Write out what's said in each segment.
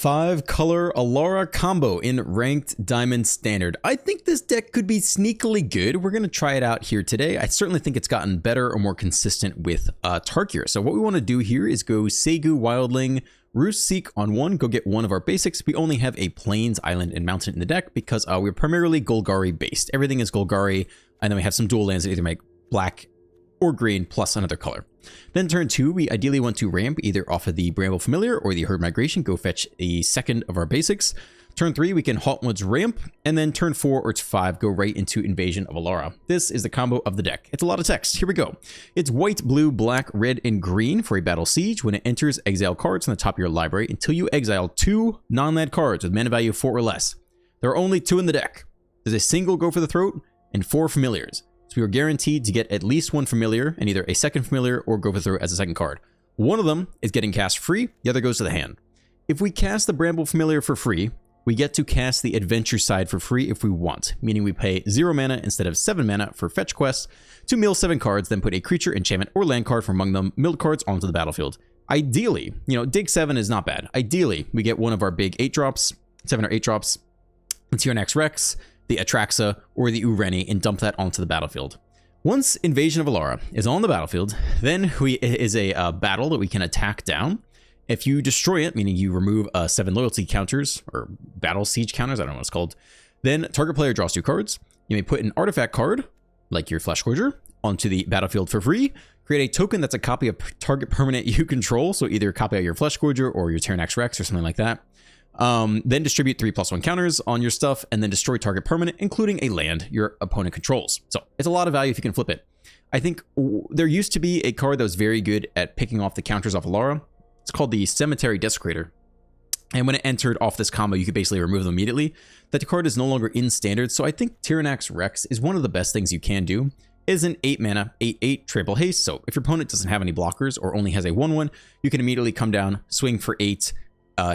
5-color ALARA combo in ranked diamond standard. I think this deck could be sneakily good. We're going to try it out here today. I certainly think it's gotten better or more consistent with Tarkir. So what we want to do here is go Segu Wildling, Roost Seek on one, go get one of our basics. We only have a Plains, Island, and Mountain in the deck because we're primarily Golgari based. Everything is Golgari, and then we have some dual lands that either make black or green plus another color. Then turn 2, we ideally want to ramp either off of the Bramble Familiar or the Herd Migration, go fetch a second of our basics. Turn 3, we can Haltwood's ramp, and then turn 4 or 5, go right into Invasion of ALARA. This is the combo of the deck. It's a lot of text. Here we go. It's white, blue, black, red, and green for a battle siege. When it enters, exile cards on the top of your library until you exile 2 non-land cards with mana value 4 or less. There are only 2 in the deck. There's a single Go for the Throat and 4 familiars. So we are guaranteed to get at least 1 familiar and either a second familiar or Go for the Throat as a second card. One of them is getting cast free, the other goes to the hand. If we cast the Bramble Familiar for free, we get to cast the Adventure side for free if we want, meaning we pay 0 mana instead of 7 mana for fetch quests to mill 7 cards, then put a creature, enchantment, or land card from among them milled cards onto the battlefield. Ideally, dig 7 is not bad. Ideally, we get one of our big 8-drops, 7 or 8-drops, the Tyrannax Rex, the Atraxa, or the Ureni, and dump that onto the battlefield. Once Invasion of ALARA is on the battlefield, then it is a battle that we can attack down. If you destroy it, meaning you remove 7 loyalty counters, or battle siege counters, I don't know what it's called, then target player draws 2 cards. You may put an artifact card, like your Flesh Scourger, onto the battlefield for free. Create a token that's a copy of target permanent you control, so either a copy of your Flesh Scourger or your Tyrannax Rex or something like that. Then distribute 3+1 counters on your stuff, and then destroy target permanent, including a land your opponent controls. So it's a lot of value if you can flip it. I think there used to be a card that was very good at picking off the counters off ALARA. It's called the Cemetery Desecrator. And when it entered off this combo, you could basically remove them immediately. That card is no longer in standard, so I think Tyrannax Rex is one of the best things you can do. It is an 8 mana, 8/8 trample haste, so if your opponent doesn't have any blockers or only has a 1/1, you can immediately come down, swing for 8,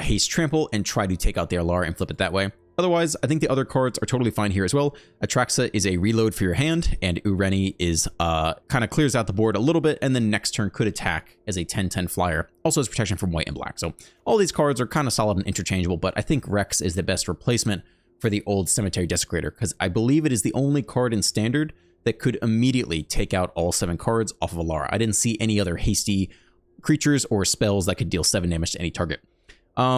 haste trample, and try to take out the ALARA and flip it that way. Otherwise, I think the other cards are totally fine here as well. Atraxa is a reload for your hand, and Ureni is kind of clears out the board a little bit, and then next turn could attack as a 10/10 flyer. Also has protection from white and black. So all these cards are kind of solid and interchangeable, but I think Rex is the best replacement for the old Cemetery Desecrator, because I believe it is the only card in Standard that could immediately take out all 7 cards off of ALARA. I didn't see any other hasty creatures or spells that could deal 7 damage to any target.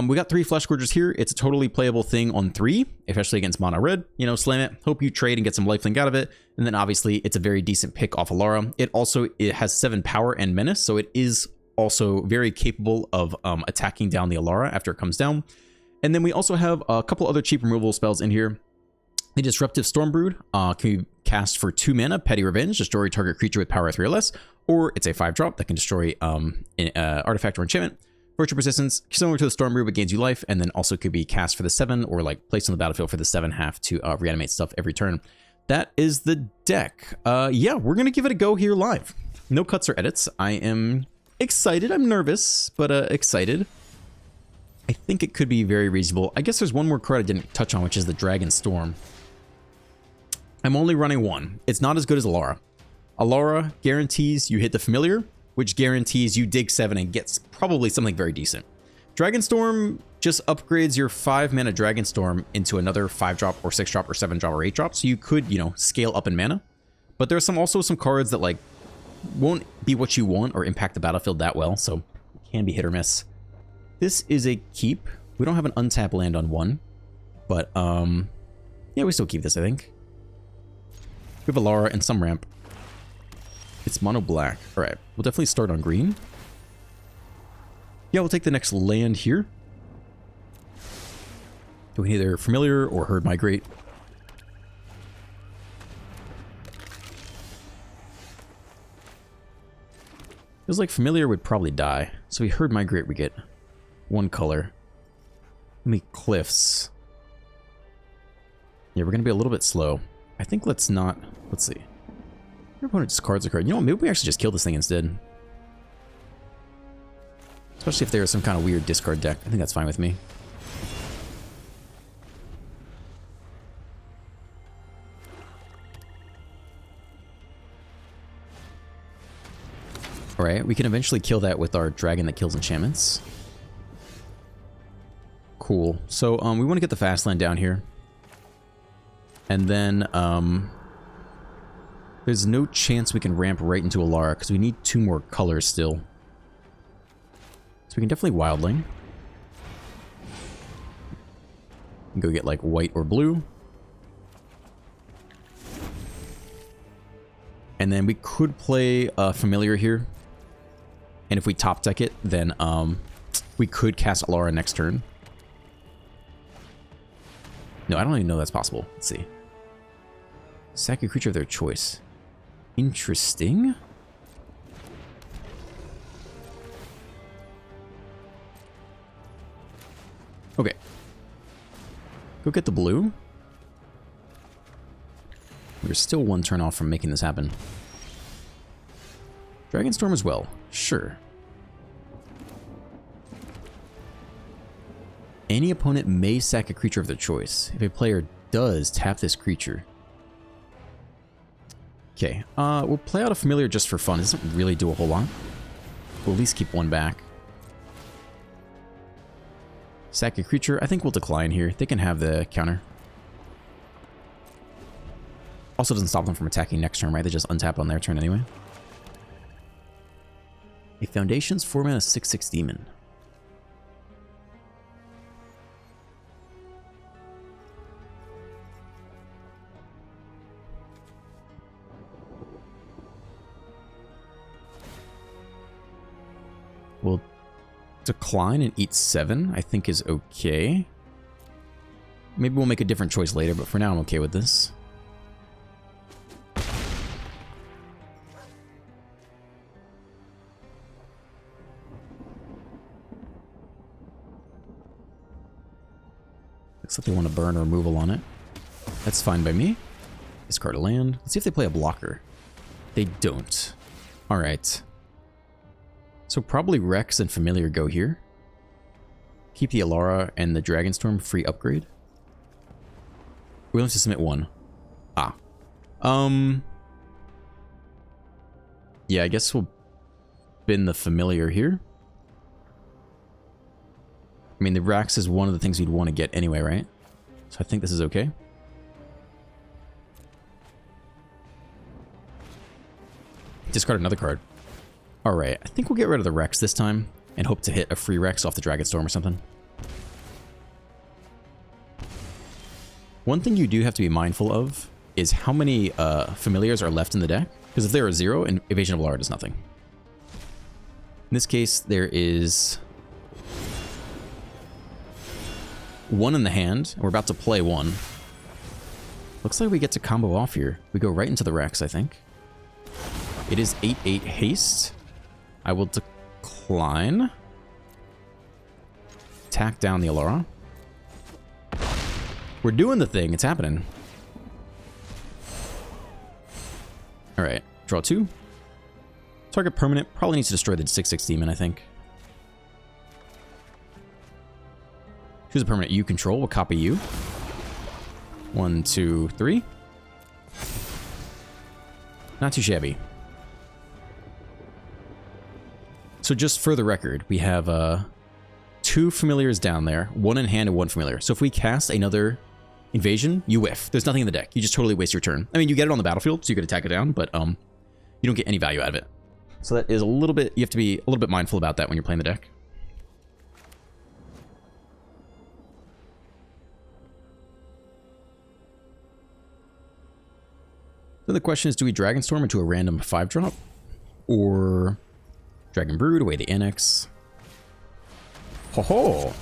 We got 3 Flesh Scourgers here. It's a totally playable thing on 3, especially against mono red. Slam it, hope you trade and get some lifelink out of it. And then obviously it's a very decent pick off ALARA. It has 7 power and menace, so it is also very capable of attacking down the ALARA after it comes down. And then we also have a couple other cheap removal spells in here. The Disruptive Stormbrood can be cast for 2 mana, Petty Revenge, destroy target creature with power 3 or less, or it's a 5-drop that can destroy an artifact or enchantment. Virtue Persistence, similar to the Stormbrood, but gains you life, and then also could be cast for the 7 or placed on the battlefield for the 7/2 to reanimate stuff every turn. That is the deck. Yeah, we're going to give it a go here live. No cuts or edits. I am excited. I'm nervous, but excited. I think it could be very reasonable. I guess there's one more card I didn't touch on, which is the Dragonstorm. I'm only running 1. It's not as good as ALARA. ALARA guarantees you hit the familiar, which guarantees you dig 7 and gets probably something very decent. Dragonstorm just upgrades your 5 mana Dragonstorm into another 5-drop or 6-drop or 7-drop or 8-drop, so you could, scale up in mana. But there's also some cards that won't be what you want or impact the battlefield that well, so it can be hit or miss. This is a keep. We don't have an untap land on 1, but yeah, we still keep this, I think. We have ALARA and some ramp. It's mono black. All right, we'll definitely start on green. Yeah, we'll take the next land here. We can either familiar or herd migrate. Feels like familiar would probably die. So we herd migrate, we get 1 color. Let me cliffs. Yeah, we're gonna be a little bit slow. I think let's see. Your opponent discards a card. You know what? Maybe we actually just kill this thing instead. Especially if there's some kind of weird discard deck. I think that's fine with me. Alright, we can eventually kill that with our dragon that kills enchantments. Cool. So we want to get the fast land down here. And then there's no chance we can ramp right into ALARA because we need 2 more colors still. So we can definitely wildling. Go get like white or blue. And then we could play Familiar here. And if we top deck it, then we could cast ALARA next turn. No, I don't even know that's possible. Let's see. Sack a creature of their choice. Interesting. Okay. Go get the blue. We're still 1 turn off from making this happen. Dragonstorm as well. Sure. Any opponent may sack a creature of their choice. If a player does, tap this creature. Okay, we'll play out a Familiar just for fun. It doesn't really do a whole lot. We'll at least keep 1 back. Sack a creature. I think we'll decline here. They can have the counter. Also doesn't stop them from attacking next turn, right? They just untap on their turn anyway. A Foundation's 4-mana 6/6 demon. We'll decline and eat 7, I think is okay. Maybe we'll make a different choice later, but for now I'm okay with this. Looks like they want to burn or removal on it. That's fine by me. Discard a land. Let's see if they play a blocker. They don't. Alright. So probably Rex and Familiar go here. Keep the ALARA and the Dragonstorm free upgrade. Willing to submit 1. Ah. Yeah, I guess we'll bin the Familiar here. I mean, the Rex is one of the things we'd want to get anyway, right? So I think this is okay. Discard another card. Alright, I think we'll get rid of the Rex this time and hope to hit a free Rex off the Dragonstorm or something. One thing you do have to be mindful of is how many Familiars are left in the deck. Because if there are 0, Evasion of ALARA does nothing. In this case, there is 1 in the hand, and we're about to play 1. Looks like we get to combo off here. We go right into the Rex, I think. It is 8/8 haste. I will decline. Tack down the ALARA. We're doing the thing. It's happening. Alright. Draw 2. Target permanent. Probably needs to destroy the 6/6 demon, I think. Choose a permanent you control. We'll copy you. 1, 2, 3. Not too shabby. So just for the record, we have 2 Familiars down there, 1 in hand and 1 Familiar. So if we cast another invasion, you whiff. There's nothing in the deck. You just totally waste your turn. I mean, you get it on the battlefield, so you could attack it down, but you don't get any value out of it. So that is a little bit, you have to be a little bit mindful about that when you're playing the deck. So the question is, do we Dragonstorm into a random 5-drop? Or Dragon Brood away the Annex? Ho ho!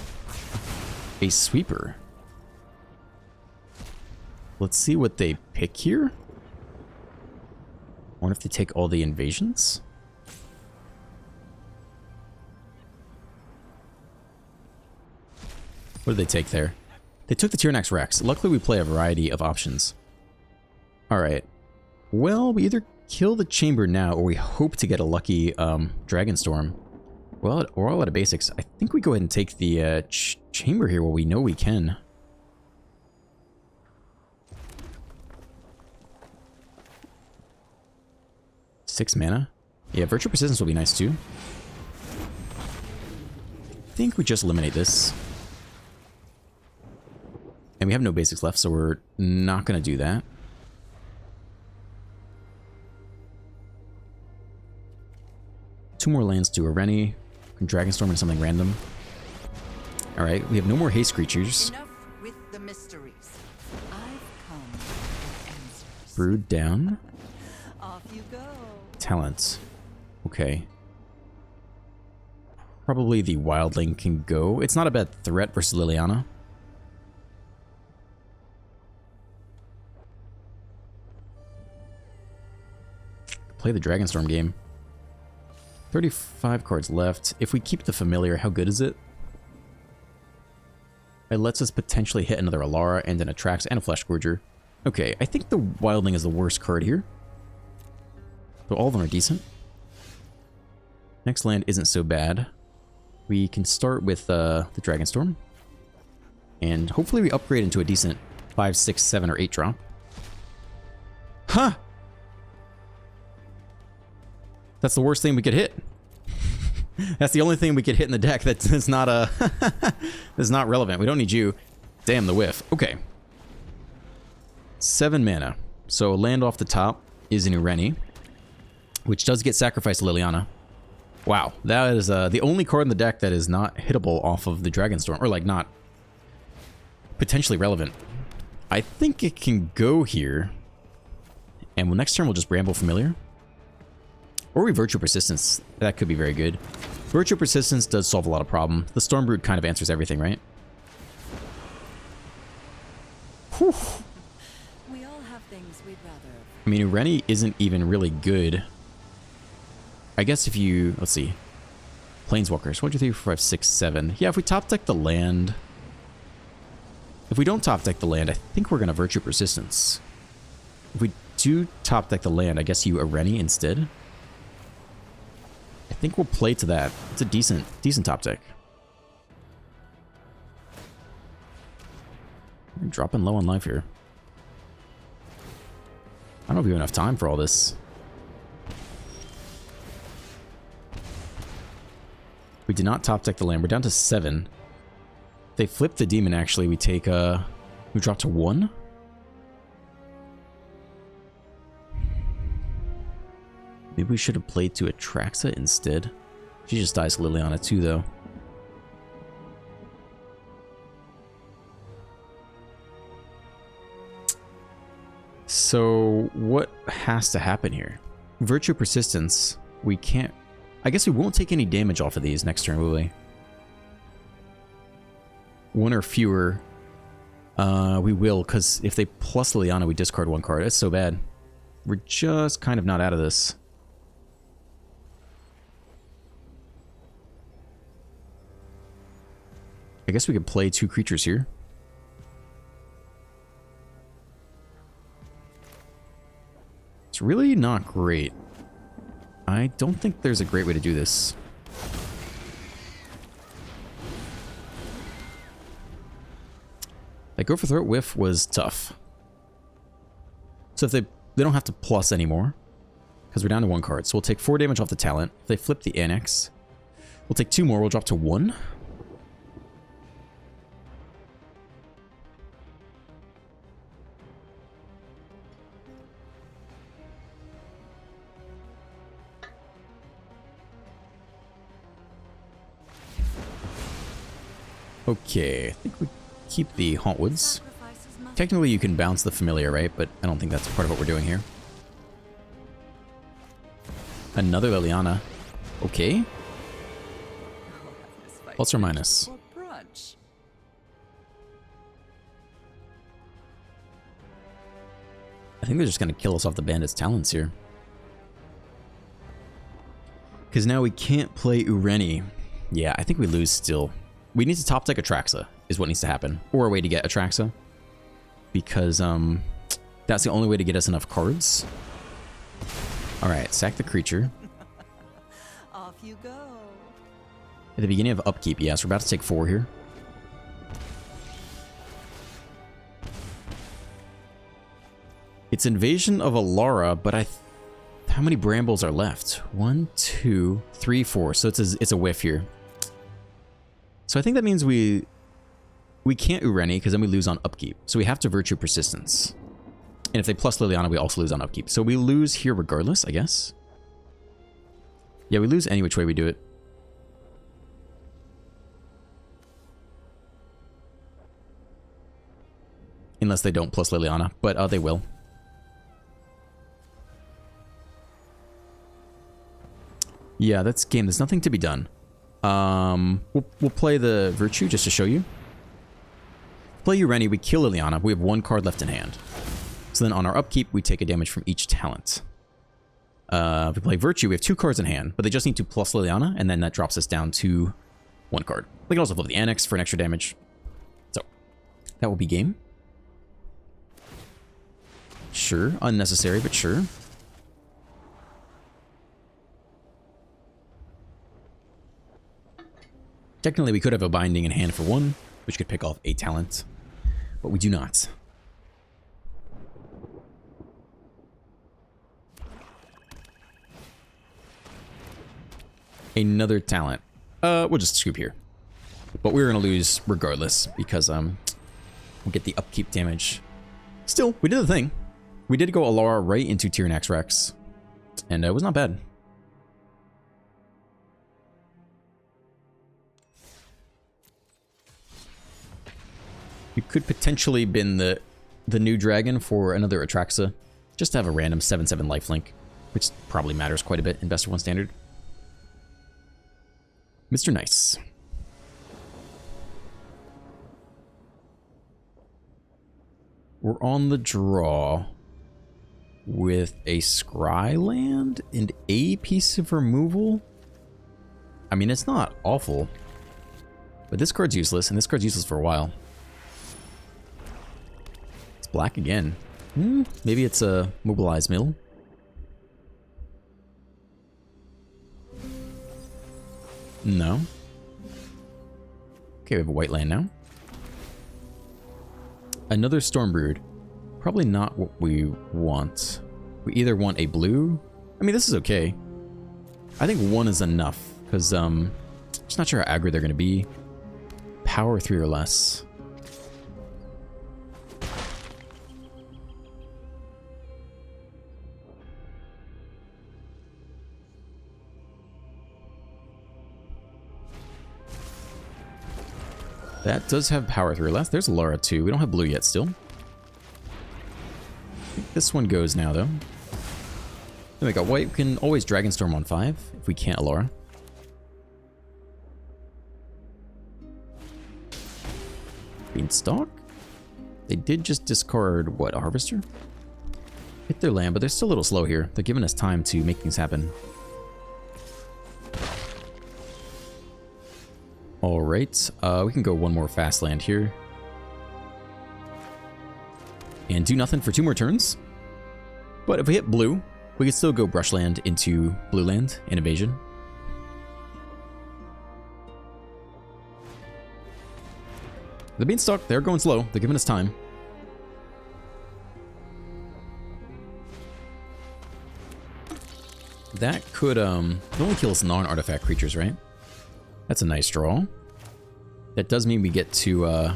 A sweeper. Let's see what they pick here. I wonder if they take all the invasions? What did they take there? They took the Tyrannax Rex. Luckily we play a variety of options. Alright. Well, we either kill the chamber now, or we hope to get a lucky Dragonstorm. Well, we're all out of basics. I think we go ahead and take the chamber here while we know we can. Six mana. Yeah, Virtual Persistence will be nice too. I think we just eliminate this. And we have no basics left, so we're not going to do that. Two more lands to a Rennie. Dragonstorm into something random. Alright, we have no more haste creatures. Enough with the mysteries. I've come with answers. Brood down. Off you go. Talents. Okay. Probably the Wildling can go. It's not a bad threat versus Liliana. Play the Dragonstorm game. 35 cards left. If we keep the familiar, how good is it? It lets us potentially hit another Alara and an Atrax and a Flesh Scourger. Okay, I think the Wildling is the worst card here. So all of them are decent. Next land isn't so bad. We can start with the Dragonstorm. And hopefully we upgrade into a decent 5, 6, 7, or 8 drop. Huh! That's the worst thing we could hit. That's the only thing we could hit in the deck that's not that's not relevant. We don't need you. Damn the whiff. Okay. 7 mana. So land off the top is an Rennie, which does get sacrificed to Liliana. Wow, that is the only card in the deck that is not hittable off of the Dragonstorm, or like not potentially relevant. I think it can go here, and next turn we'll just Bramble Familiar. Or we Virtue Persistence. That could be very good. Virtue Persistence does solve a lot of problem. The Stormbrood kind of answers everything, right? Whew. We all have things we'd rather. I mean, Rennie isn't even really good. I guess if you... Let's see. Planeswalkers. 1, 2, 3, 4, 5, 6, 7. Yeah, if we top deck the land... If we don't top deck the land, I think we're going to Virtue Persistence. If we do top deck the land, I guess you a Rennie instead. I think we'll play to that. It's a decent top deck. We're dropping low on life here. I don't know if we have enough time for all this. We did not top deck the land. We're down to 7. If they flip the demon, actually, we take we drop to 1. Maybe we should have played to Atraxa instead. She just dies to Liliana too, though. So, what has to happen here? Virtue Persistence. We can't... I guess we won't take any damage off of these next turn, will we? 1 or fewer. We will, because if they plus Liliana, we discard 1 card. That's so bad. We're just kind of not out of this. I guess we could play 2 creatures here. It's really not great. I don't think there's a great way to do this. Like, Go for Throat Whiff was tough. So if they don't have to plus anymore, because we're down to 1 card. So we'll take 4 damage off the talent. If they flip the Annex, we'll take 2 more. We'll drop to 1. Okay, I think we keep the Hauntwoods. Technically, you can bounce the Familiar, right? But I don't think that's part of what we're doing here. Another Liliana. Okay. Plus or minus? I think they're just going to kill us off the Bandit's Talents here. Because now we can't play Ureni. Yeah, I think we lose still. We need to top deck Atraxa, is what needs to happen. Or a way to get Atraxa. Because, that's the only way to get us enough cards. Alright, sack the creature. Off you go. At the beginning of upkeep, yes, we're about to take 4 here. It's Invasion of Alara, but how many Brambles are left? 1, 2, 3, 4. So it's a whiff here. So I think that means we We can't Ureni because then we lose on upkeep. So we have to Virtue Persistence. And if they plus Liliana, we also lose on upkeep. So we lose here regardless, I guess. Yeah, we lose any which way we do it. Unless they don't plus Liliana, but they will. Yeah, that's game. There's nothing to be done. We'll play the Virtue just to show you. Play Ureni, we kill Liliana. We have one card left in hand. So then on our upkeep, we take a damage from each talent. If we play Virtue, we have 2 cards in hand, but they just need to plus Liliana, and then that drops us down to 1 card. We can also flip the Annex for an extra damage. So, that will be game. Sure, unnecessary, but sure. Technically, we could have a Binding in hand for 1, which could pick off a talent, but we do not. Another talent. We'll just scoop here. But we're going to lose regardless because we'll get the upkeep damage. Still, we did the thing. We did go Alara right into Tyranax Rex. And it was not bad. We could potentially bin the new dragon for another Atraxa. Just to have a random 7/7 lifelink. Which probably matters quite a bit in Best of 1 Standard. Mr. Nice. We're on the draw with a Scryland and a piece of removal. I mean, it's not awful. But this card's useless, and this card's useless for a while. It's black again. Maybe it's a Mobilize Mill. No. Okay, we have a white land now. Another Stormbrood. Probably not what we want. We either want a blue. I mean, this is okay. I think 1 is enough, because just not sure how aggro they're going to be. Power 3 or less. That does have power 3 or less. There's ALARA too. We don't have blue yet still. I think this one goes now though. Then we got white. We can always Dragonstorm on 5 if we can't ALARA. Beanstalk? They did just discard, what, a Harvester? Hit their land, but they're still a little slow here. They're giving us time to make things happen. Alright, we can go 1 more fast land here. And do nothing for 2 more turns. But if we hit blue, we can still go brush land into blue land in evasion. The Beanstalk, they're going slow. They're giving us time. That could, it only kills non-artifact creatures, right? That's a nice draw. That does mean we get to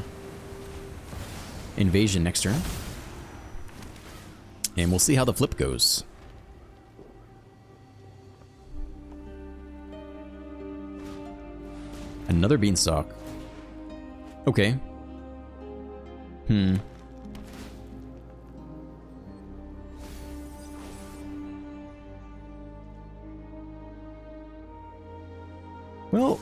invasion next turn. And we'll see how the flip goes. Another Beanstalk. Okay. Well,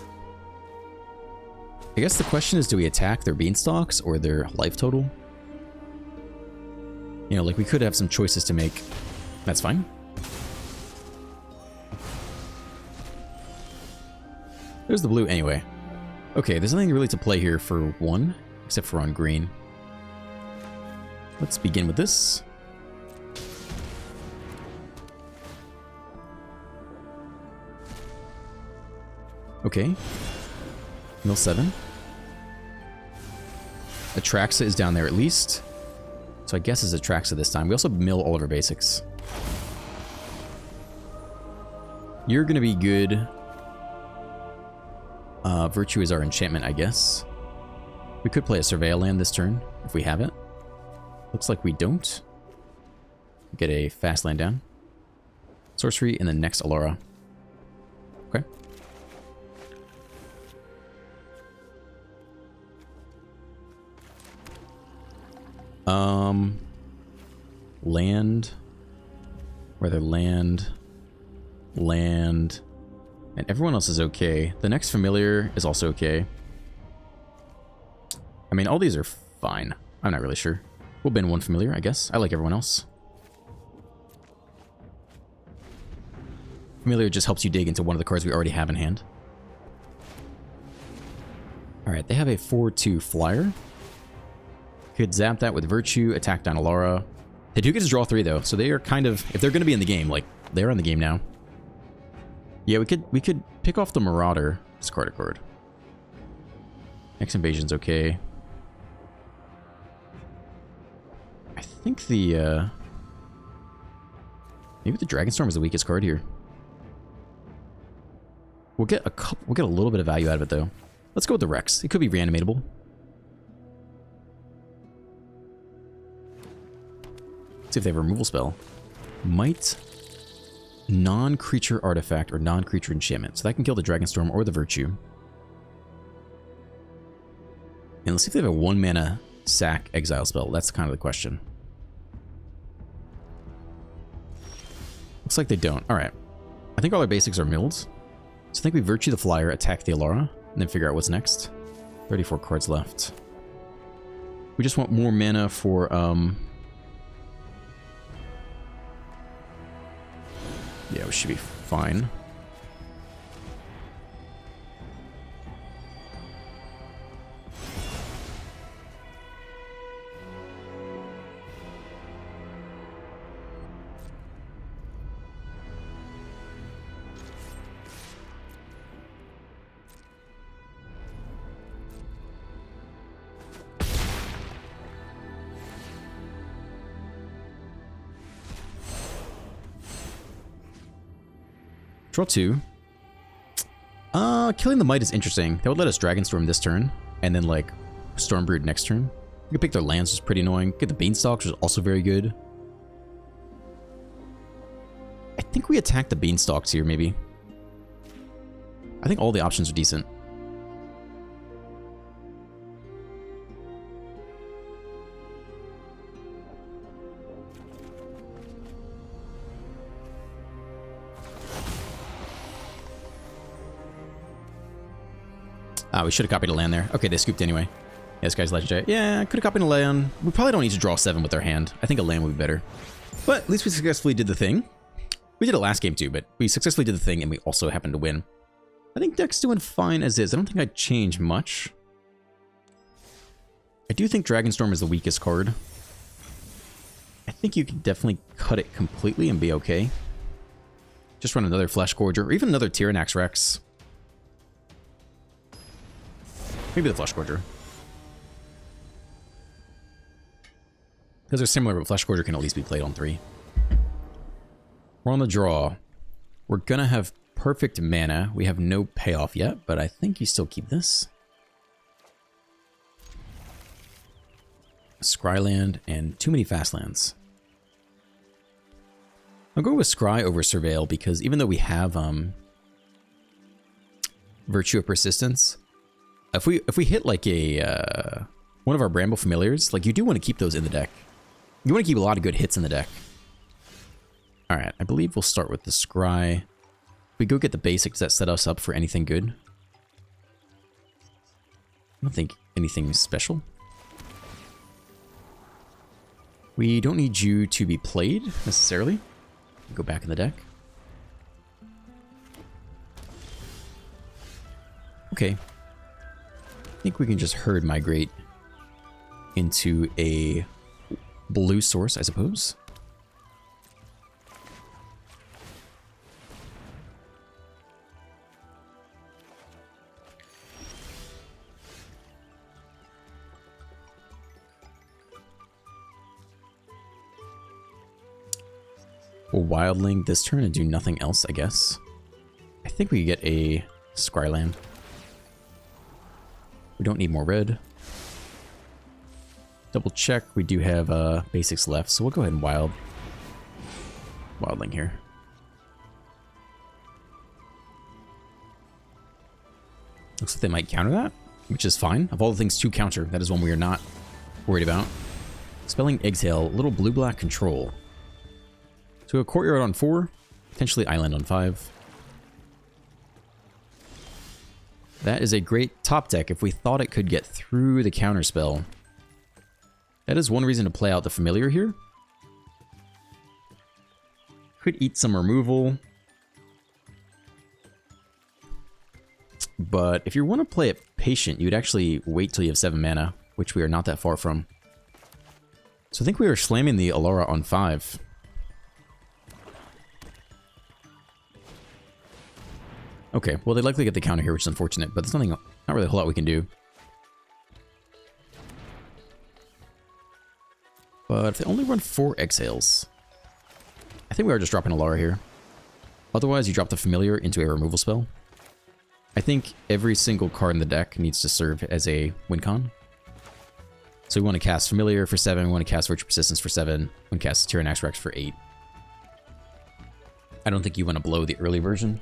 I guess the question is, do we attack their Beanstalks or their life total? You know, like, we could have some choices to make. That's fine. There's the blue anyway. Okay, there's nothing really to play here for 1, except for on green. Let's begin with this. Okay. Mill 7. Atraxa is down there at least. So I guess it's Atraxa this time. We also mill all of our basics. You're gonna be good. Virtue is our enchantment, I guess. We could play a Surveil land this turn, if we have it. Looks like we don't. Get a fast land down. Sorcery in the next ALARA. Okay. Land. Whether land. And everyone else is okay. The next familiar is also okay. I mean, all these are fine. I'm not really sure. We'll bin one familiar, I guess. I like everyone else. Familiar just helps you dig into one of the cards we already have in hand. Alright, they have a 4/2 flyer. Could zap that with Virtue, attack down ALARA. They do get to draw 3 though, so they are kind of, if they're going to be in the game, like, they're in the game now. Yeah, we could pick off the Marauder, discard a card. Next Invasion's okay. I think the, maybe the Dragonstorm is the weakest card here. We'll get a little bit of value out of it though. Let's go with the Rex. It could be reanimatable. See if they have a removal spell. Might, non-creature artifact or non-creature enchantment. So that can kill the Dragonstorm or the Virtue. And let's see if they have a 1-mana sack exile spell. That's kind of the question. Looks like they don't. Alright. I think all our basics are milled. So I think we Virtue the Flyer, attack the ALARA, and then figure out what's next. 34 cards left. We just want more mana for, yeah, we should be fine. Draw 2. Killing the Might is interesting. That would let us Dragonstorm this turn, and then, like, Stormbrood next turn. We could pick their lands, which is pretty annoying. Get the Beanstalks, which is also very good. I think we attack the Beanstalks here, maybe. I think all the options are decent. Ah, we should have copied a land there. Okay, they scooped anyway. Yeah, this guy's legendary. Yeah, could have copied a land. We probably don't need to draw 7 with our hand. I think a land would be better. But at least we successfully did the thing. We did it last game too, but we successfully did the thing and we also happened to win. I think deck's doing fine as is. I don't think I'd change much. I do think Dragonstorm is the weakest card. I think you can definitely cut it completely and be okay. Just run another Flesh Gorger or even another Tyrannax Rex. Maybe the Flesh Gorger. Because they're similar, but Flesh Gorger can at least be played on 3. We're on the draw. We're gonna have perfect mana. We have no payoff yet, but I think you still keep this. Scryland and too many fast lands. I'll go with Scry over Surveil because even though we have Virtue of Persistence, if we hit like a one of our Bramble Familiars, like you do want to keep those in the deck. You want to keep a lot of good hits in the deck. All right, I believe we'll start with the Scry. If we go get the basics, that set us up for anything good. I don't think anything special. We don't need you to be played necessarily. Go back in the deck. Okay. I think we can just herd migrate into a blue source, I suppose. We'll Wildling this turn and do nothing else, I guess. I think we get a Scryland. We don't need more red. Double check. We do have basics left, so we'll go ahead and wildling here. Looks like they might counter that, which is fine. Of all the things to counter, that is one we are not worried about. Spelling Exhale, little blue-black control. So a Courtyard on 4, potentially Island on 5. That is a great top deck if we thought it could get through the counter spell. That is one reason to play out the Familiar here. Could eat some removal. But if you want to play it patient, you'd actually wait till you have 7 mana, which we are not that far from. So I think we are slamming the Alara on 5. Okay, well they likely get the counter here, which is unfortunate, but there's not really a whole lot we can do. But if they only run 4 Exhales, I think we are just dropping Alara here. Otherwise, you drop the Familiar into a removal spell. I think every single card in the deck needs to serve as a win con. So we want to cast Familiar for 7, we want to cast Virtue Persistence for 7, we want to cast Tyrannax Rex for 8. I don't think you want to blow the early version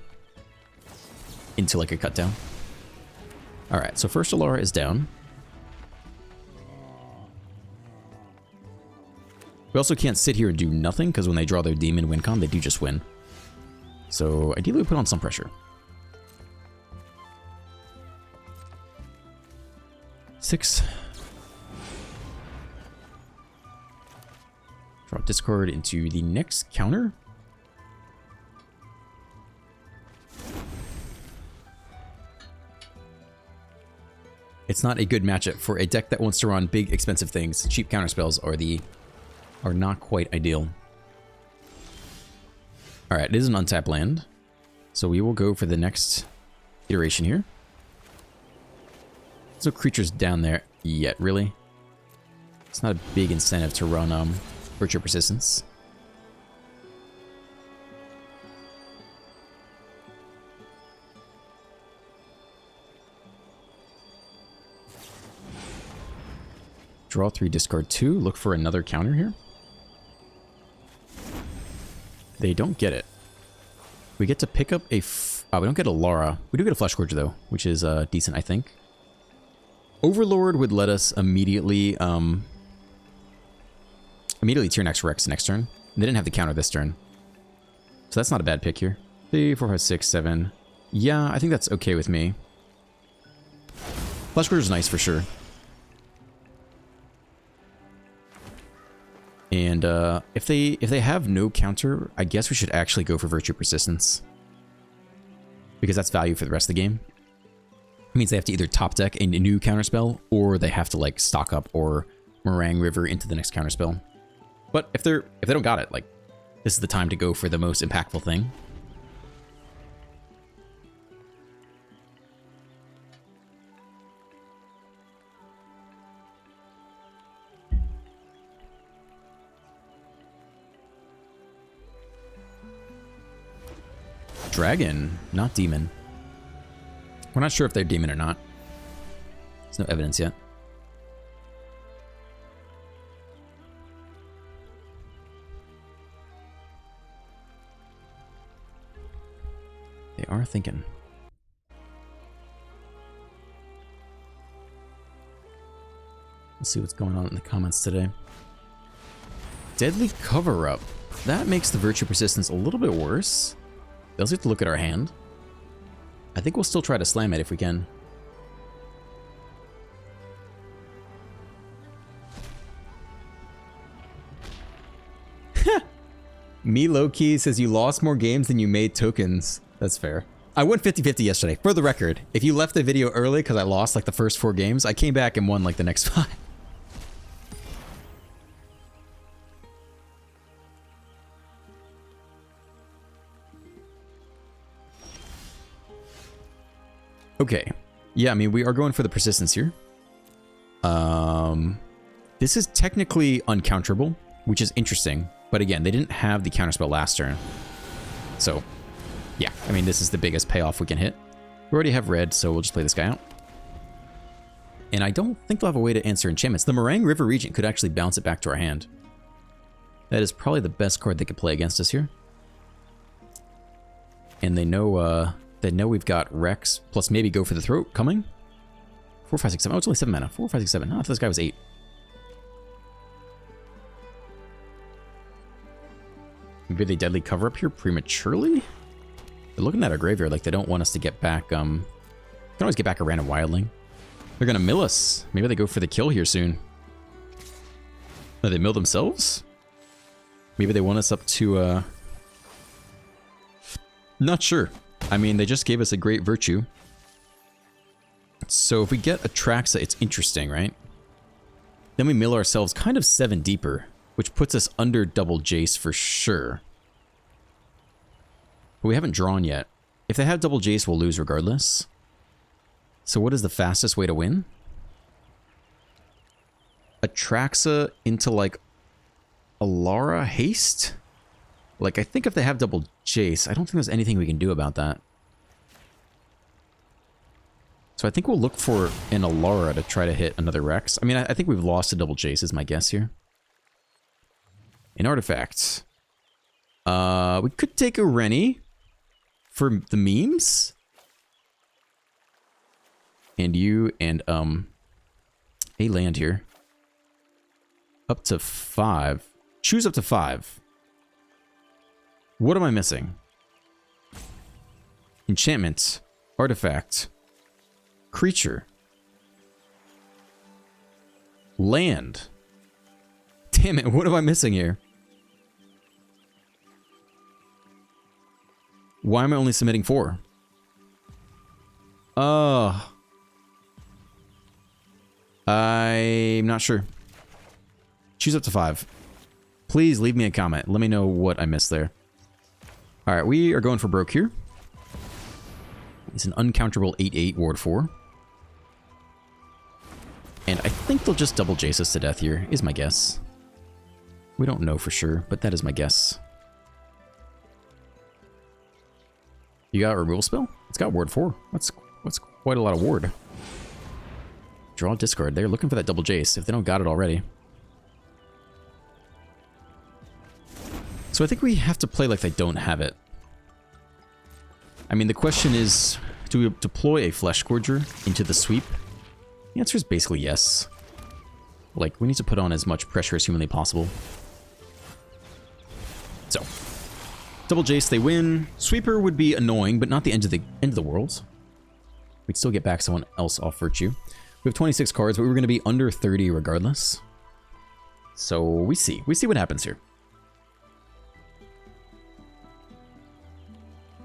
into like a cut down. Alright, so first Alara is down. We also can't sit here and do nothing, because when they draw their demon win con, they do just win. So ideally we put on some pressure. 6. Drop discard into the next counter. It's not a good matchup for a deck that wants to run big, expensive things. Cheap counterspells are not quite ideal. Alright, it is an untapped land. So we will go for the next iteration here. There's no creatures down there yet, really. It's not a big incentive to run Virtue Persistence. Draw 3, discard 2. Look for another counter here. They don't get it. We get to pick up a... we don't get a Alara. We do get a Flesh Scourge, though, which is decent, I think. Overlord would let us immediately Tyrannax Rex next turn. They didn't have the counter this turn. So that's not a bad pick here. 3, 4, 5, 6, 7. Yeah, I think that's okay with me. Flesh Scourge is nice for sure. And if they have no counter, I guess we should actually go for Virtue Persistence. Because that's value for the rest of the game. It means they have to either top deck a new counterspell, or they have to like stock up or Meringue River into the next counterspell. But if they don't got it, like, this is the time to go for the most impactful thing. Dragon, not demon. We're not sure if they're demon or not. There's no evidence yet. They are thinking. Let's see what's going on in the comments today. Deadly Cover-Up. That makes the Virtue Persistence a little bit worse. They also have to look at our hand. I think we'll still try to slam it if we can. Me low-key says you lost more games than you made tokens. That's fair. I went 50-50 yesterday. For the record, if you left the video early because I lost like the first 4 games, I came back and won like the next 5. Okay. Yeah, I mean, we are going for the persistence here. This is technically uncounterable, which is interesting. But again, they didn't have the counterspell last turn. So, yeah. I mean, this is the biggest payoff we can hit. We already have red, so we'll just play this guy out. And I don't think they'll have a way to answer enchantments. The Meringue River Regent could actually bounce it back to our hand. That is probably the best card they could play against us here. And they know we've got Rex, plus maybe Go for the Throat coming. 4, 5, 6, 7. Oh, it's only 7 mana. 4, 5, 6, 7. Oh, I thought this guy was 8. Maybe they deadly cover up here prematurely? They're looking at our graveyard like they don't want us to get back, can always get back a random wildling. They're gonna mill us. Maybe they go for the kill here soon. Oh, they mill themselves? Maybe they want us up to, not sure. I mean, they just gave us a great virtue. So if we get Atraxa, it's interesting, right? Then we mill ourselves kind of 7 deeper, which puts us under double Jace for sure. But we haven't drawn yet. If they have double Jace, we'll lose regardless. So what is the fastest way to win? Atraxa into like Alara Haste? Like, I think if they have double Jace, I don't think there's anything we can do about that. So I think we'll look for an Alara to try to hit another Rex. I mean, I think we've lost to double Jace is my guess here. An artifact. We could take a Rennie for the memes. And you and, a land here. Up to 5. Choose up to 5. What am I missing? Enchantment. Artifact. Creature. Land. Damn it, what am I missing here? Why am I only submitting 4? I'm not sure. Choose up to 5. Please leave me a comment. Let me know what I missed there. Alright, we are going for broke here. It's an uncounterable 8/8 ward 4. And I think they'll just double Jace us to death here, is my guess. We don't know for sure, but that is my guess. You got a removal spell? It's got ward 4. That's quite a lot of ward. Draw, discard. They're looking for that double Jace, if they don't got it already. So I think we have to play like they don't have it. I mean, the question is, do we deploy a Flesh Scourger into the sweep? The answer is basically yes. Like, we need to put on as much pressure as humanly possible. So, double Jace, they win. Sweeper would be annoying, but not the end of the world. We'd still get back someone else off virtue. We have 26 cards, but we're going to be under 30 regardless. So we see what happens here.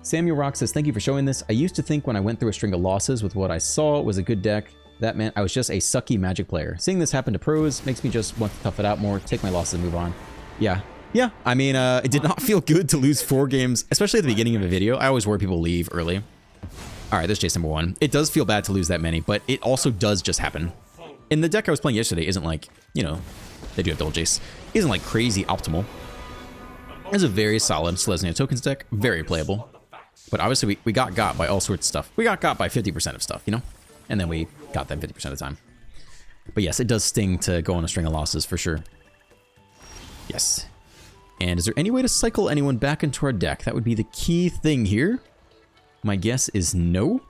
Samuel Rock says, thank you for showing this. I used to think when I went through a string of losses with what I saw was a good deck, that meant I was just a sucky Magic player. Seeing this happen to pros makes me just want to tough it out more, take my losses and move on. Yeah. I mean, it did not feel good to lose 4 games, especially at the beginning of a video. I always worry people leave early. All right, there's Jace number 1. It does feel bad to lose that many, but it also does just happen. And the deck I was playing yesterday isn't like, you know, they do have double Jace. Isn't like crazy optimal. It's a very solid Selesnya Tokens deck, very playable. But obviously we got by all sorts of stuff. We got by 50% of stuff, you know? And then we got them 50% of the time. But yes, it does sting to go on a string of losses for sure. Yes. And is there any way to cycle anyone back into our deck? That would be the key thing here. My guess is no.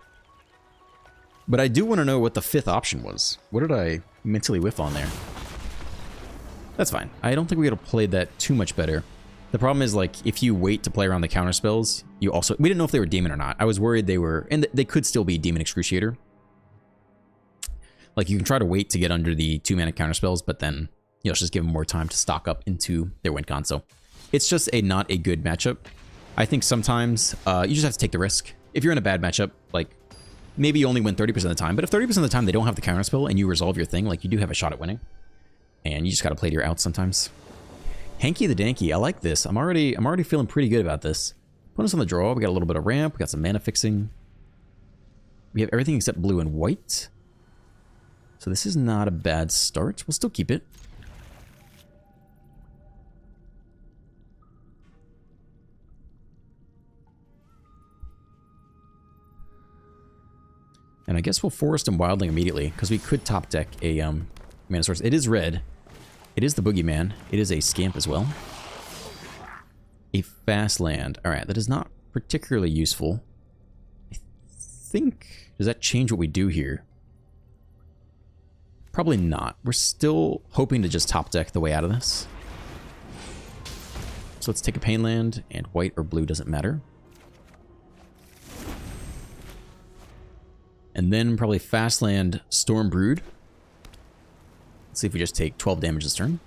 But I do want to know what the 5th option was. What did I mentally whiff on there? That's fine. I don't think we could have played that too much better. The problem is, like, if you wait to play around the counter spells, you also... We didn't know if they were Demon or not. I was worried they were... And they could still be Demon Excruciator. Like, you can try to wait to get under the 2-mana counter spells, but then, you know, just give them more time to stock up into their win con. So, it's just not a good matchup. I think sometimes you just have to take the risk. If you're in a bad matchup, like, maybe you only win 30% of the time, but if 30% of the time they don't have the counter spell and you resolve your thing, like, you do have a shot at winning. And you just gotta play to your outs sometimes. Hanky the Danky, I like this. I'm already feeling pretty good about this. Put us on the draw. We got a little bit of ramp. We got some mana fixing. We have everything except blue and white. So this is not a bad start. We'll still keep it. And And I guess we'll forest and wildling immediately, because we could top deck a mana source. It is red. It is the boogeyman. It is a scamp as well. A fast land. Alright, that is not particularly useful. I think... Does that change what we do here? Probably not. We're still hoping to just top deck the way out of this. So let's take a pain land, and white or blue doesn't matter. And then probably fast land Storm Brood. Let's see if we just take 12 damage this turn.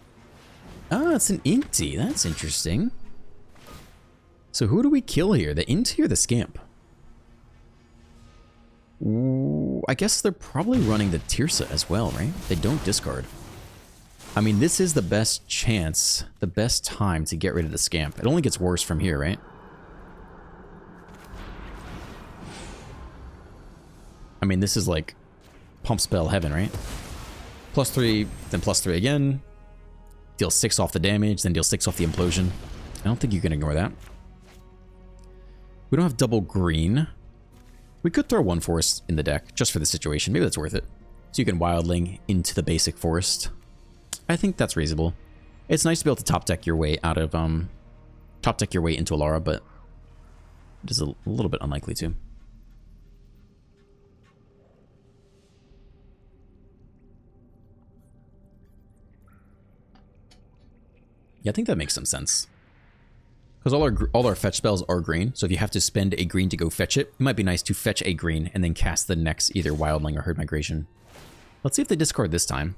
Ah, it's an Inti. That's interesting. So who do we kill here? The Inti or the Scamp? Ooh, I guess they're probably running the Tirsa as well, right? They don't discard. I mean, this is the best chance, the best time to get rid of the Scamp. It only gets worse from here, right? I mean, this is like pump spell heaven, right? +3, then +3 again. Deal 6 off the damage, then deal 6 off the implosion. I don't think you can ignore that. We don't have double green. We could throw one forest in the deck, just for the situation. Maybe that's worth it. So you can wildling into the basic forest. I think that's reasonable. It's nice to be able to top deck your way out of, top deck your way into ALARA, but it is a little bit unlikely too. Yeah, I think that makes some sense. Because all our fetch spells are green, so if you have to spend a green to go fetch it, it might be nice to fetch a green and then cast the next either Wildling or Herd Migration. Let's see if they discard this time.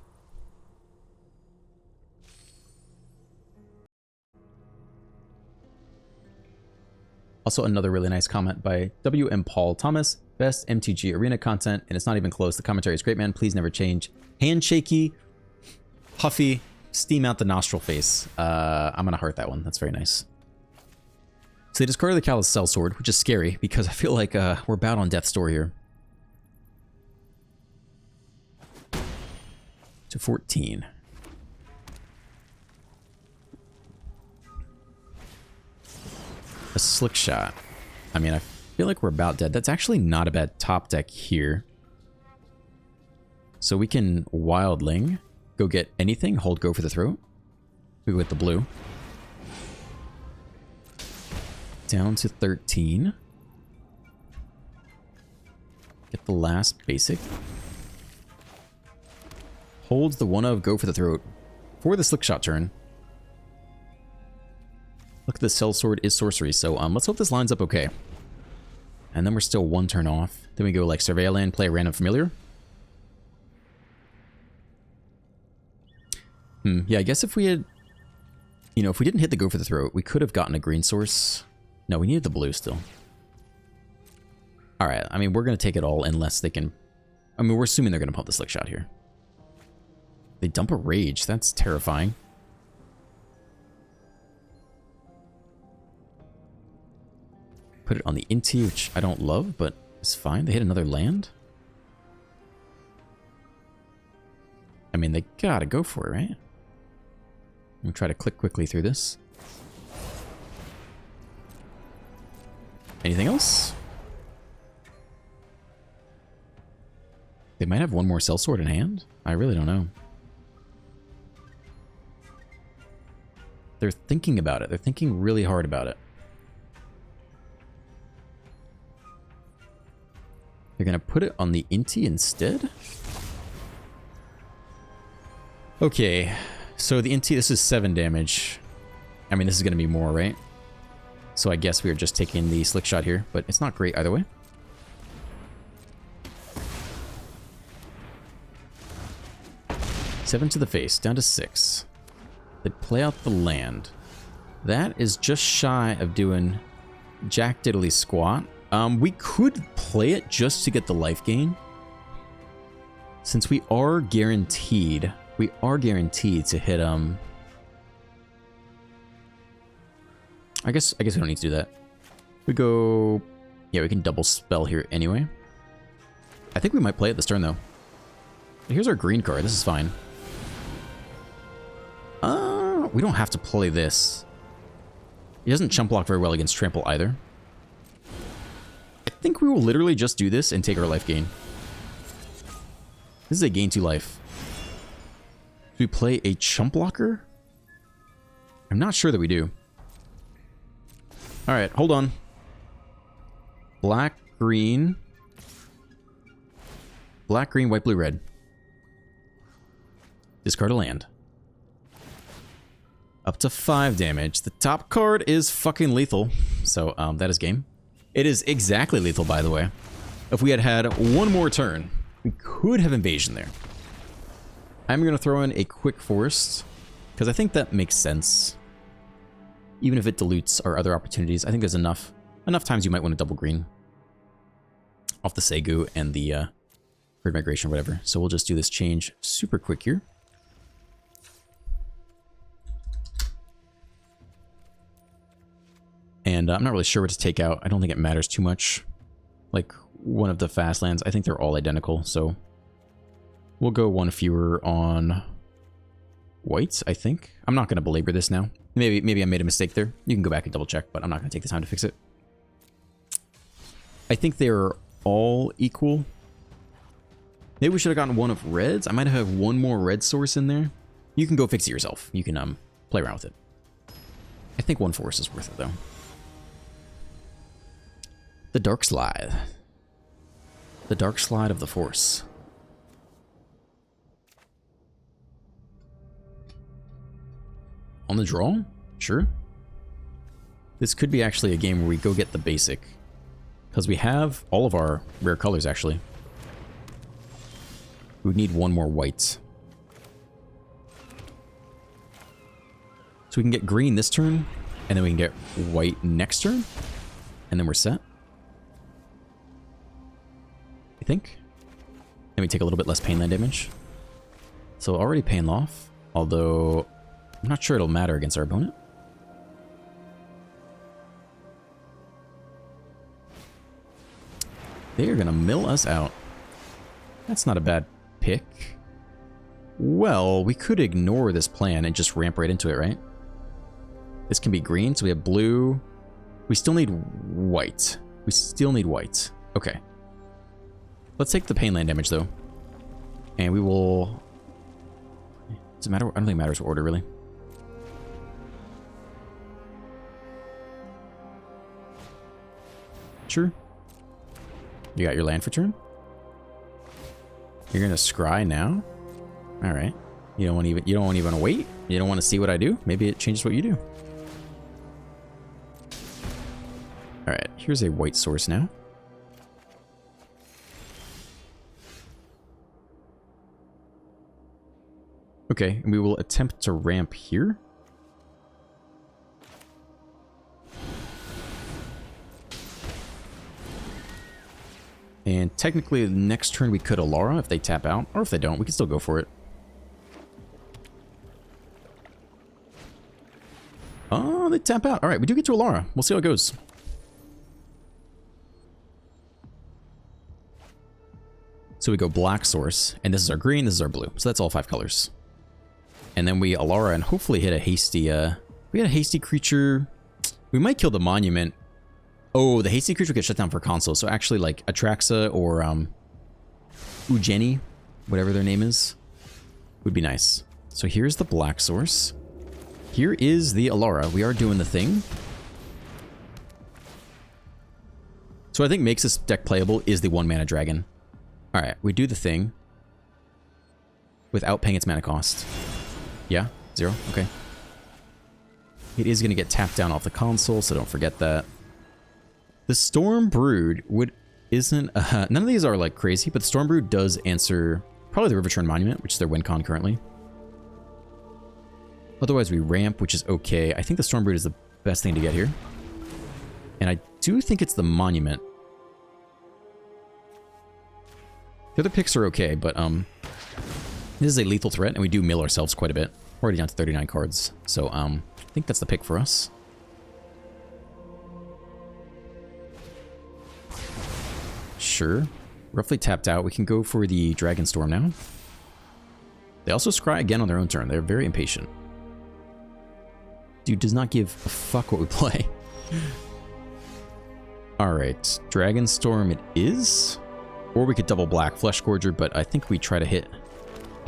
Also another really nice comment by W.M. Paul Thomas. Best MTG arena content, and it's not even close. The commentary is great, man. Please never change. Handshaky, huffy, steam out the nostril face. I'm going to heart that one. That's very nice. So they discarded the Callous Sellsword, which is scary because I feel like we're about on death's door here. To 14. A Slick Shot. I mean, I feel like we're about dead. That's actually not a bad top deck here. So we can Wildling, go get anything, hold go for the throat. We go with the blue. Down to 13. Get the last basic. Holds the one of go for the throat for the Slick Shot turn. Look, the Sellsword is sorcery, so let's hope this lines up okay. And then we're still one turn off. Then we go like Surveil Land, play a random familiar. Yeah, I guess if we had, you know, if we didn't hit the go for the throat, we could have gotten a green source. No, we needed the blue still. Alright, I mean, we're going to take it all unless they can... I mean, we're assuming they're going to pump the Slick Shot here. They dump a Rage. That's terrifying. Put it on the Inti, which I don't love, but it's fine. They hit another land. I mean, they gotta go for it, right? I'm gonna try to click quickly through this. Anything else? They might have one more Sellsword in hand. I really don't know. They're thinking about it. They're thinking really hard about it. They're gonna put it on the Inti instead? Okay, so the Inti, this is 7 damage. I mean, this is gonna be more, right? So I guess we are just taking the Slick Shot here, but it's not great either way. Seven to the face, down to 6. They play out the land. That is just shy of doing jack diddly squat. We could play it just to get the life gain. Since we are guaranteed to hit, I guess we don't need to do that. We go, yeah, we can double spell here anyway. I think we might play it this turn though. Here's our green card, this is fine. We don't have to play this. He doesn't chump block very well against trample either. I think we will literally just do this and take our life gain. This is a gain 2 life. Do we play a chump blocker? I'm not sure that we do. Alright, hold on. Black, green. Black, green, white, blue, red. Discard a land. Up to 5 damage. The top card is fucking lethal. So, that is game. It is exactly lethal, by the way. If we had had one more turn, we could have invasion there. I'm going to throw in a quick forest, because I think that makes sense. Even if it dilutes our other opportunities, I think there's enough times you might want to double green off the Segu and the herd migration or whatever. So we'll just do this change super quick here. And I'm not really sure what to take out. I don't think it matters too much. Like one of the fast lands, I think they're all identical. So we'll go one fewer on whites, I think. I'm not going to belabor this now. Maybe I made a mistake there. You can go back and double check, but I'm not going to take the time to fix it. I think they're all equal. Maybe we should have gotten one of reds. I might have one more red source in there. You can go fix it yourself. You can play around with it. I think one forest is worth it though. The dark slide. The dark slide of the force. On the draw? Sure. This could be actually a game where we go get the basic. Because we have all of our rare colors, actually. We would need one more white. So we can get green this turn, and then we can get white next turn, and then we're set. I think. And we take a little bit less pain land damage. So already paying off, although I'm not sure it'll matter against our opponent. They are going to mill us out. That's not a bad pick. Well, we could ignore this plan and just ramp right into it, right? This can be green, so we have blue. We still need white. We still need white. Okay. Let's take the pain land damage, though. And we will... Does it matter? I don't think it matters what order, really. Sure. You got your land for turn? You're gonna scry now? Alright. You don't even want to wait? You don't want to see what I do? Maybe it changes what you do. Alright, here's a white source now. Okay, and we will attempt to ramp here. And technically, next turn we could ALARA if they tap out, or if they don't, we can still go for it. Oh, they tap out. All right, we do get to ALARA. We'll see how it goes. So we go black source, and this is our green, this is our blue. So that's all 5 colors. And then we ALARA and hopefully hit a hasty, we had a hasty creature. We might kill the monument. Oh, the hasty creature gets shut down for console. So actually like Atraxa or Ujeni, whatever their name is, would be nice. So here's the black source. Here is the ALARA. We are doing the thing. So I think makes this deck playable is the 1 mana dragon. Alright, we do the thing without paying its mana cost. Yeah? 0? Okay. It is going to get tapped down off the console, so don't forget that. The Storm Brood isn't... none of these are like crazy, but the Storm Brood does answer probably the Riverturn Monument, which is their win con currently. Otherwise we ramp, which is okay. I think the Storm Brood is the best thing to get here. And I do think it's the Monument. The other picks are okay, but this is a lethal threat, and we do mill ourselves quite a bit. We're already down to 39 cards, so I think that's the pick for us. Sure. Roughly tapped out. We can go for the Dragonstorm now. They also scry again on their own turn. They're very impatient. Dude does not give a fuck what we play. Alright. Dragonstorm it is. Or we could double black Flesh Scourger, but I think we try to hit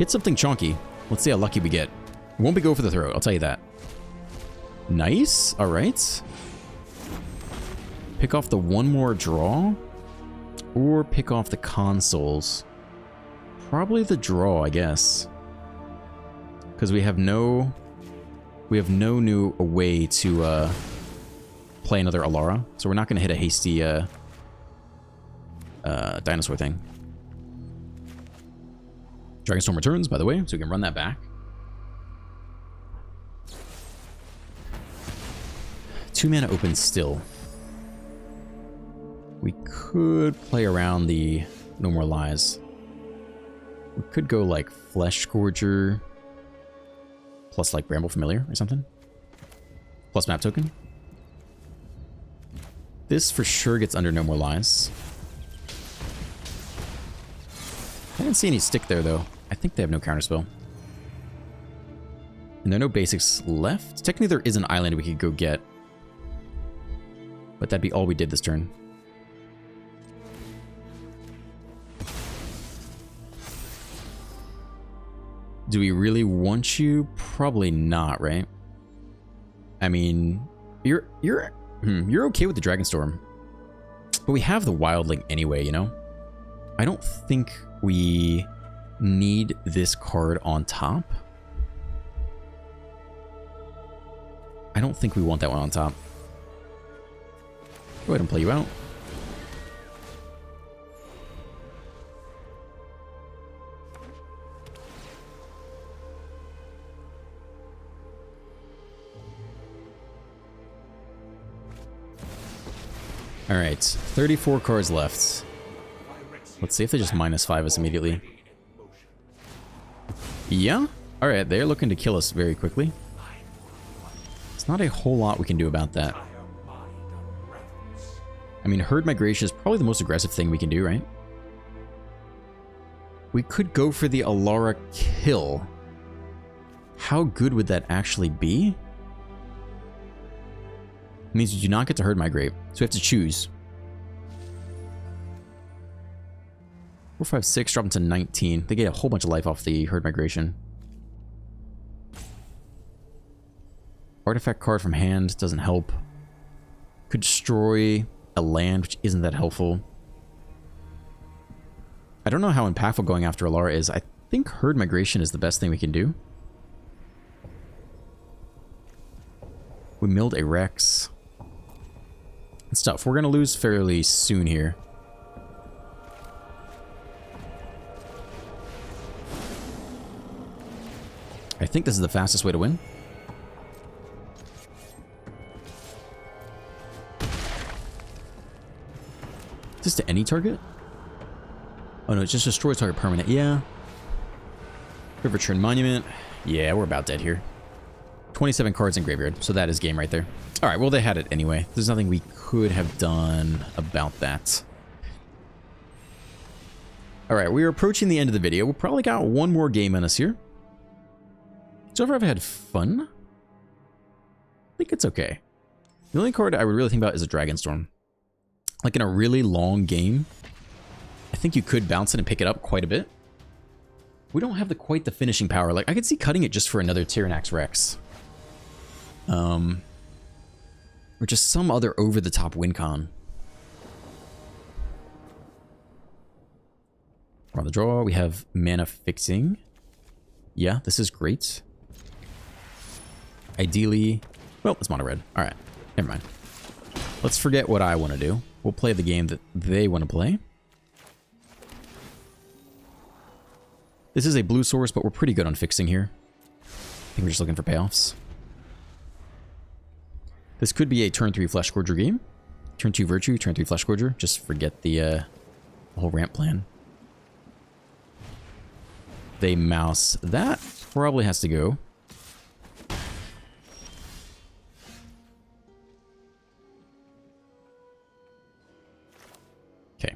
something chunky. Let's see how lucky we get. It won't be go for the throat, I'll tell you that. Nice. All right. Pick off the one more draw. Or pick off the consoles. Probably the draw, I guess. Because we have no new way to play another Alara. So we're not going to hit a hasty dinosaur thing. Dragonstorm returns, by the way, so we can run that back. 2 mana open still. We could play around the No More Lies. We could go like Flesh Scourger plus like Bramble Familiar or something. Plus map token. This for sure gets under No More Lies. I didn't see any stick there though. I think they have no counterspell. And there are no basics left. Technically there is an island we could go get. But that'd be all we did this turn. Do we really want you? Probably not, right? I mean, you're okay with the Dragonstorm. But we have the Wildling anyway, you know? I don't think we need this card on top. I don't think we want that one on top. Go ahead and play you out. All right, 34 cards left. Let's see if they just -5 us immediately. Yeah? All right, they're looking to kill us very quickly. It's not a whole lot we can do about that. I mean, herd migration is probably the most aggressive thing we can do, right? We could go for the Alara kill. How good would that actually be? It means you do not get to herd migrate, so we have to choose. 4, 5, 6, drop them to 19. They get a whole bunch of life off the herd migration. Artifact card from hand doesn't help. Could destroy a land, which isn't that helpful. I don't know how impactful going after Alara is. I think herd migration is the best thing we can do. We milled a Rex. And stuff. We're going to lose fairly soon here. I think this is the fastest way to win. Is this to any target? Oh no, it just destroys target permanent. Yeah. River Churn Monument. Yeah, we're about dead here. 27 cards in graveyard, so that is game right there. Alright, well they had it anyway. There's nothing we could have done about that. Alright, we are approaching the end of the video. We've probably got one more game in us here. So far I've had fun. I think it's okay. The only card I would really think about is a Dragonstorm. Like in a really long game, I think you could bounce it and pick it up quite a bit. We don't have quite the finishing power. Like I could see cutting it just for another Tyrannax Rex. Or just some other over-the-top win con. On the draw, we have mana fixing. Yeah, this is great. Ideally, well, it's mono red. All right, never mind. Let's forget what I want to do. We'll play the game that they want to play. This is a blue source, but we're pretty good on fixing here. I think we're just looking for payoffs. This could be a turn 3 Flesh Scourger game. Turn 2 Virtue, turn 3 Flesh Scourger. Just forget the whole ramp plan. They mouse. That probably has to go. Okay.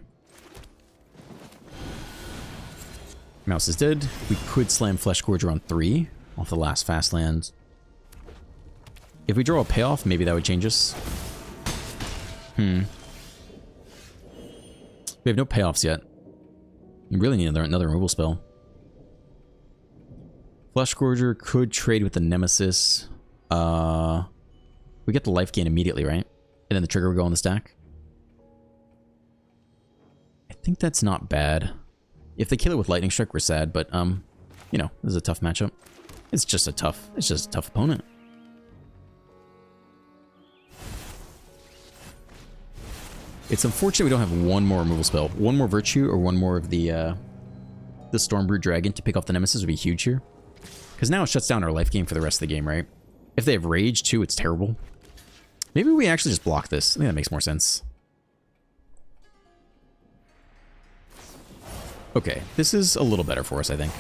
Mouse is dead. We could slam Flesh Scourger on 3 off the last fast land. If we draw a payoff, maybe that would change us. We have no payoffs yet. You really need another removal spell. Flesh Scourger could trade with the Nemesis. We get the life gain immediately, right? And then the trigger would go on the stack. I think that's not bad. If they kill it with Lightning Strike, we're sad, but you know, this is a tough matchup. It's just a tough opponent. It's unfortunate we don't have one more removal spell. One more Virtue or one more of the Stormbrood Dragon to pick off the Nemesis would be huge here. Because now it shuts down our life gain for the rest of the game, right? If they have Rage too, it's terrible. Maybe we actually just block this. I think that makes more sense. Okay, this is a little better for us, I think.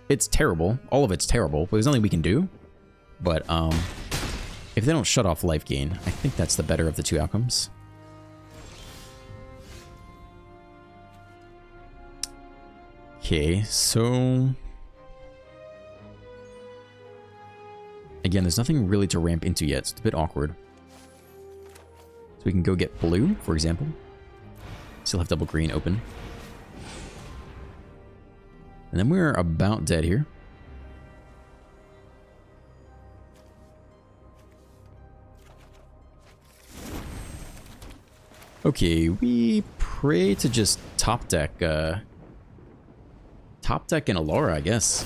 It's terrible. All of it's terrible, but there's nothing we can do. But, if they don't shut off life gain, I think that's the better of the two outcomes. Okay, so... Again, there's nothing really to ramp into yet. It's a bit awkward. So we can go get blue, for example. Still have double green open. And then we're about dead here. Okay, we pray to just top deck an ALARA, I guess.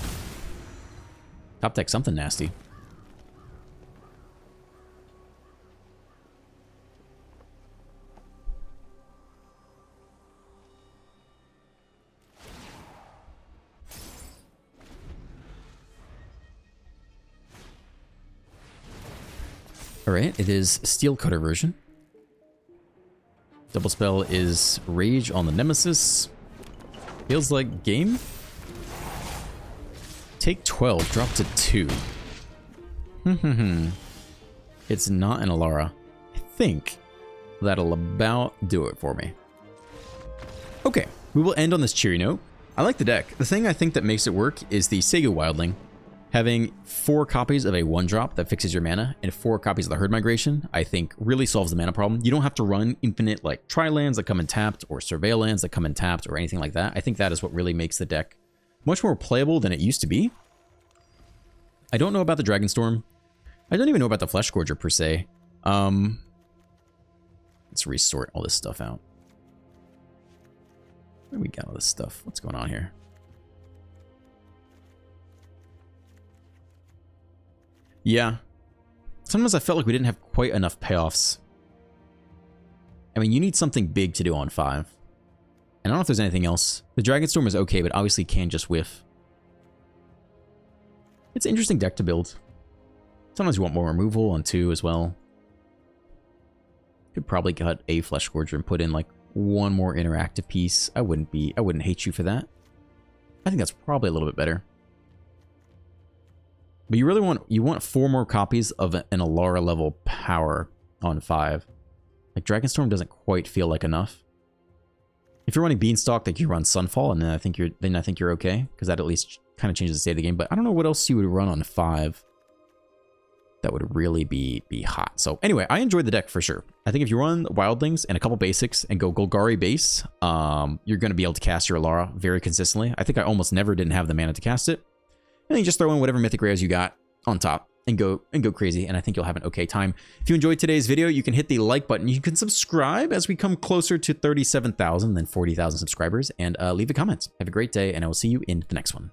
Top deck something nasty. Alright, it is Steel Cutter version. Double spell is Rage on the Nemesis. Feels like game. Take 12, drop to 2. It's not an ALARA. I think that'll about do it for me. Okay, we will end on this cheery note. I like the deck. The thing I think that makes it work is the Segu Wildling. Having 4 copies of a 1-drop that fixes your mana and 4 copies of the Herd Migration, I think really solves the mana problem. You don't have to run infinite like Tri-lands that come in tapped or Surveil lands that come in tapped or anything like that. I think that is what really makes the deck much more playable than it used to be. I don't know about the Dragonstorm. I don't even know about the Flesh Scourger per se. Let's resort all this stuff out. Where we got all this stuff? What's going on here? Yeah. Sometimes I felt like we didn't have quite enough payoffs. I mean, you need something big to do on 5. And I don't know if there's anything else. The Dragonstorm is okay, but obviously can just whiff. It's an interesting deck to build. Sometimes you want more removal on 2 as well. Could probably cut a Flesh Scourger and put in like one more interactive piece. I wouldn't hate you for that. I think that's probably a little bit better. But you really want 4 more copies of an ALARA level power on 5. Like Dragonstorm doesn't quite feel like enough. If you're running Beanstalk, like you run Sunfall, and then I think you're okay, because that at least kind of changes the state of the game. But I don't know what else you would run on 5 that would really be hot. So anyway, I enjoyed the deck for sure. I think if you run Wildlings and a couple basics and go Golgari base, you're going to be able to cast your ALARA very consistently. I think I almost never didn't have the mana to cast it. And then you just throw in whatever mythic rares you got on top and go crazy, and I think you'll have an okay time. If you enjoyed today's video, you can hit the like button. You can subscribe as we come closer to 37,000 than 40,000 subscribers, and leave a comment. Have a great day, and I will see you in the next one.